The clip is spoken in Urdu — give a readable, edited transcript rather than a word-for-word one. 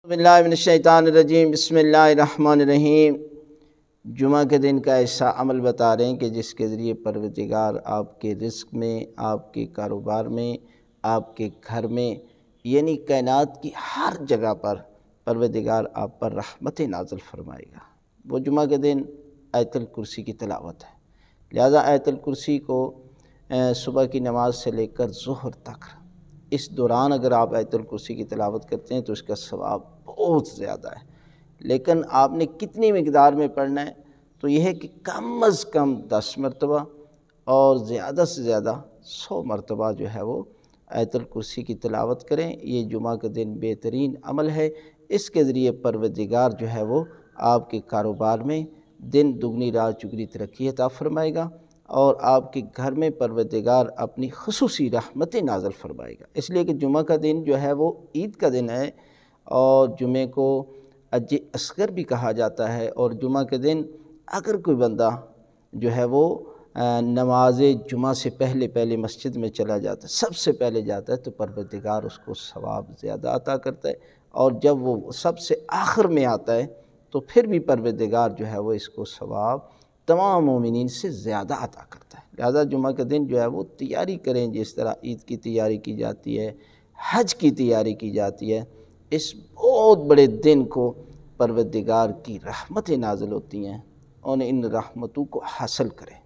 باللہ من الشیطان الرجیم، بسم اللہ الرحمن الرحیم۔ جمعہ کے دن کا ایسا عمل بتا رہے ہیں کہ جس کے ذریعے پروردگار آپ کے رزق میں، آپ کے کاروبار میں، آپ کے گھر میں، یعنی کائنات کی ہر جگہ پر پروردگار آپ پر رحمت نازل فرمائے گا۔ وہ جمعہ کے دن آیت الکرسی کی تلاوت ہے، لہذا آیت الکرسی کو صبح کی نماز سے لے کر ظہر تک اس دوران اگر آپ آیت الکرسی کی تلاوت کرتے ہیں تو اس کا ثواب بہت زیادہ ہے۔ لیکن آپ نے کتنی مقدار میں پڑھنا ہے؟ تو یہ ہے کہ کم از کم 10 مرتبہ اور زیادہ سے زیادہ 100 مرتبہ جو ہے وہ آیت الکرسی کی تلاوت کریں۔ یہ جمعہ کے دن بہترین عمل ہے، اس کے ذریعے پروردگار جو ہے وہ آپ کے کاروبار میں دن دگنی رات چگنی ترقی عطا فرمائے گا، اور آپ کے گھر میں پروردگار اپنی خصوصی رحمتیں نازل فرمائے گا۔ اس لیے کہ جمعہ کا دن جو ہے وہ عید کا دن ہے، اور جمعے کو حج اصغر بھی کہا جاتا ہے۔ اور جمعہ کے دن اگر کوئی بندہ جو ہے وہ نماز جمعہ سے پہلے مسجد میں چلا جاتا ہے، سب سے پہلے جاتا ہے، تو پروردگار اس کو ثواب زیادہ عطا کرتا ہے، اور جب وہ سب سے آخر میں آتا ہے تو پھر بھی پروردگار جو ہے وہ اس کو ثواب تمام مومنین سے زیادہ عطا کرتا ہے۔ لہذا جمعہ کے دن جو ہے وہ تیاری کریں، جس طرح عید کی تیاری کی جاتی ہے، حج کی تیاری کی جاتی ہے۔ اس بہت بڑے دن کو پروردگار کی رحمتیں نازل ہوتی ہیں، اور ان رحمتوں کو حاصل کریں۔